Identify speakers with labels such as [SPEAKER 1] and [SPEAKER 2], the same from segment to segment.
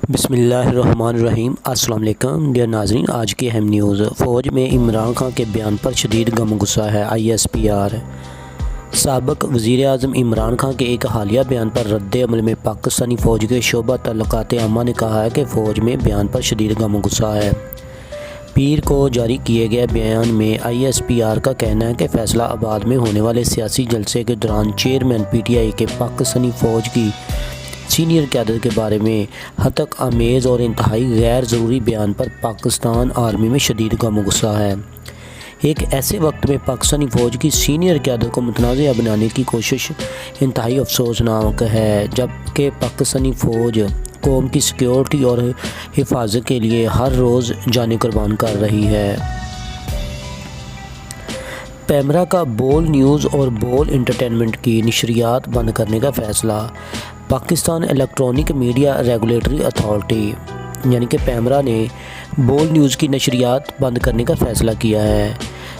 [SPEAKER 1] بسم اللہ الرحمن الرحیم۔ السلام علیکم ڈیئر ناظرین، آج کی اہم نیوز۔ فوج میں عمران خان کے بیان پر شدید غم غصہ ہے۔ ISPR سابق وزیر اعظم عمران خان کے ایک حالیہ بیان پر رد عمل میں پاکستانی فوج کے شعبہ تعلقات عامہ نے کہا ہے کہ فوج میں بیان پر شدید غم غصہ ہے۔ پیر کو جاری کیے گئے بیان میں ISPR کا کہنا ہے کہ فیصلہ آباد میں ہونے والے سیاسی جلسے کے دوران چیئرمین PTI کے پاکستانی فوج کی سینئر قیادت کے بارے میں ہتک آمیز اور انتہائی غیر ضروری بیان پر پاکستان آرمی میں شدید غم غصہ ہے۔ ایک ایسے وقت میں پاکستانی فوج کی سینئر قیادت کو متنازع بنانے کی کوشش انتہائی افسوسناک ہے، جبکہ پاکستانی فوج قوم کی سیکیورٹی اور حفاظت کے لیے ہر روز جانیں قربان کر رہی ہے۔ پیمرا کا بول نیوز اور بول انٹرٹینمنٹ کی نشریات بند کرنے کا فیصلہ۔ Pakistan electronic media regulatory authority یعنی کہ پیمرا نے بول نیوز کی نشریات بند کرنے کا فیصلہ کیا ہے۔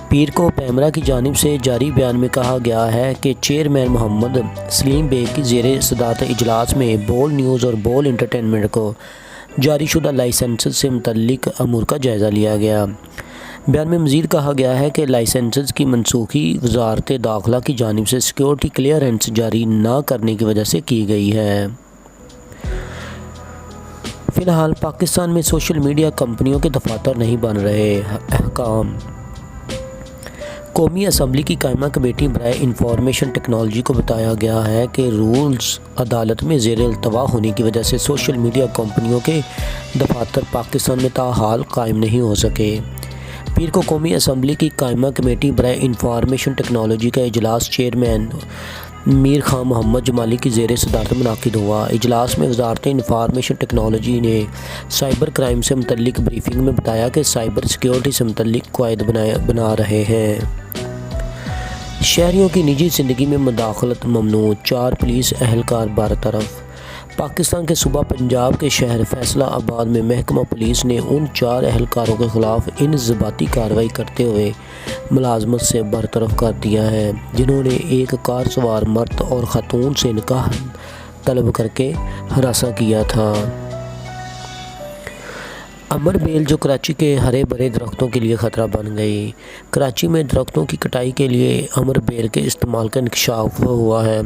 [SPEAKER 1] پیر کو پیمرا کی جانب سے جاری بیان میں کہا گیا ہے کہ چیئرمین محمد سلیم بیگ کی زیر صدارت اجلاس میں بول نیوز اور بول انٹرٹینمنٹ کو جاری شدہ لائسنس سے متعلق امور کا جائزہ لیا گیا۔ بیان میں مزید کہا گیا ہے کہ لائسنسز کی منسوخی وزارت داخلہ کی جانب سے سیکیورٹی کلیئرنس جاری نہ کرنے کی وجہ سے کی گئی ہے۔ فی الحال پاکستان میں سوشل میڈیا کمپنیوں کے دفاتر نہیں بن رہے۔ احکام قومی اسمبلی کی قائمہ کمیٹی برائے انفارمیشن ٹیکنالوجی کو بتایا گیا ہے کہ رولز عدالت میں زیر التوا ہونے کی وجہ سے سوشل میڈیا کمپنیوں کے دفاتر پاکستان میں تاحال قائم نہیں ہو سکے۔ پیر کو قومی اسمبلی کی قائمہ کمیٹی برائے انفارمیشن ٹیکنالوجی کا اجلاس چیئرمین میر خان محمد جمالی کی زیر صدارت منعقد ہوا۔ اجلاس میں وزارت انفارمیشن ٹیکنالوجی نے سائبر کرائم سے متعلق بریفنگ میں بتایا کہ سائبر سیکیورٹی سے متعلق قواعد بنا رہے ہیں۔ شہریوں کی نجی زندگی میں مداخلت ممنوع، 4 پولیس اہلکار برطرف۔ پاکستان کے صوبہ پنجاب کے شہر فیصلہ آباد میں محکمہ پولیس نے ان 4 اہلکاروں کے خلاف انضباطی کارروائی کرتے ہوئے ملازمت سے برطرف کر دیا ہے، جنہوں نے ایک کار سوار مرد اور خاتون سے نکاح طلب کر کے ہراساں کیا تھا۔ امر بیل جو کراچی کے ہرے بھرے درختوں کے لیے خطرہ بن گئی۔ کراچی میں درختوں کی کٹائی کے لیے امر بیل کے استعمال کا انکشاف ہوا ہے۔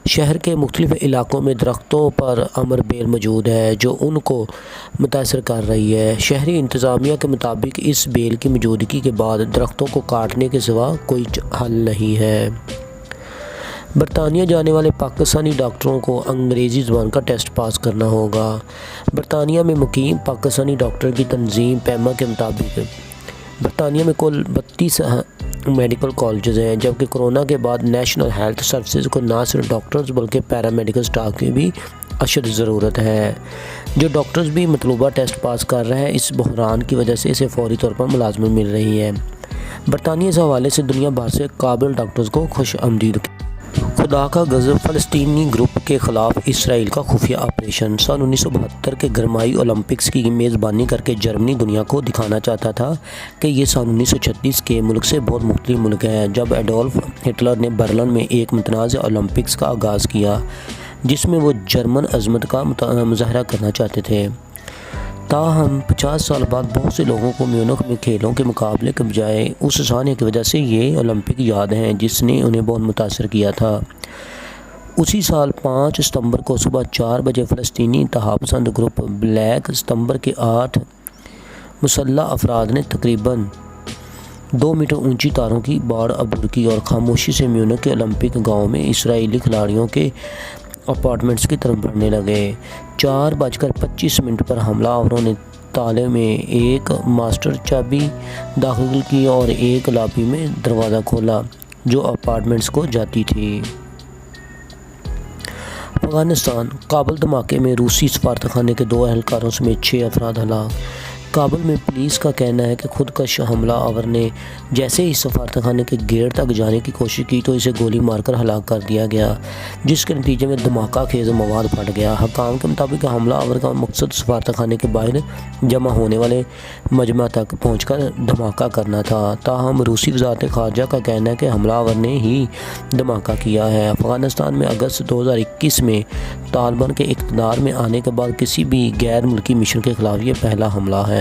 [SPEAKER 1] شہر کے مختلف علاقوں میں درختوں پر امر بیل موجود ہے جو ان کو متاثر کر رہی ہے۔ شہری انتظامیہ کے مطابق اس بیل کی موجودگی کے بعد درختوں کو کاٹنے کے سوا کوئی حل نہیں ہے۔ برطانیہ جانے والے پاکستانی ڈاکٹروں کو انگریزی زبان کا ٹیسٹ پاس کرنا ہوگا۔ برطانیہ میں مقیم پاکستانی ڈاکٹر کی تنظیم پیما کے مطابق برطانیہ میں کل 32 میڈیکل کالجز ہیں، جبکہ کورونا کے بعد نیشنل ہیلتھ سروسز کو نہ صرف ڈاکٹرز بلکہ پیرامیڈیکل سٹاف کی بھی اشد ضرورت ہے۔ جو ڈاکٹرز بھی مطلوبہ ٹیسٹ پاس کر رہے ہیں، اس بحران کی وجہ سے اسے فوری طور پر ملازمت مل رہی ہے۔ برطانیہ اس حوالے سے دنیا بھر سے قابل ڈاکٹرز کو خوش آمدید۔ خدا کا غضب، فلسطینی گروپ کے خلاف اسرائیل کا خفیہ آپریشن۔ سن 1972 کے گرمائی اولمپکس کی میزبانی کر کے جرمنی دنیا کو دکھانا چاہتا تھا کہ یہ سن 1936 کے ملک سے بہت مختلف ملک ہے، جب ایڈولف ہٹلر نے برلن میں ایک متنازع اولمپکس کا آغاز کیا جس میں وہ جرمن عظمت کا مظاہرہ کرنا چاہتے تھے۔ تاہم 50 سال بعد بہت سے لوگوں کو میونخ میں کھیلوں کے مقابلے کے بجائے اس سانحے کی وجہ سے یہ اولمپک یاد ہیں جس نے انہیں بہت متاثر کیا تھا۔ اسی سال 5 ستمبر کو صبح 4 بجے فلسطینی انتہا پسند گروپ بلیک ستمبر کے 8 مسلح افراد نے تقریباً 2 میٹر اونچی تاروں کی باڑ عبور کی اور خاموشی سے میونخ کے اولمپک گاؤں میں اسرائیلی کھلاڑیوں کے اپارٹمنٹس کی طرف بڑھنے لگے۔ 4:25 پر حملہ آوروں نے تالے میں ایک ماسٹر چابی داخل کی اور ایک لابی میں دروازہ کھولا جو اپارٹمنٹس کو جاتی تھی۔ افغانستان کابل دھماکے میں روسی سفارتخانے کے 2 اہلکاروں سمیت 6 افراد ہلاک۔ کابل میں پولیس کا کہنا ہے کہ خودکش حملہ آور نے جیسے ہی سفارتخانے کے گیٹ تک جانے کی کوشش کی تو اسے گولی مار کر ہلاک کر دیا گیا، جس کے نتیجے میں دھماکہ خیز مواد پھٹ گیا۔ حکام کے مطابق حملہ آور کا مقصد سفارتخانے کے باہر جمع ہونے والے مجمع تک پہنچ کر دھماکہ کرنا تھا۔ تاہم روسی وزارت خارجہ کا کہنا ہے کہ حملہ آور نے ہی دھماکہ کیا ہے۔ افغانستان میں اگست 2021 میں طالبان کے اقتدار میں آنے کے بعد کسی بھی غیر ملکی مشن کے خلاف یہ پہلا حملہ ہے۔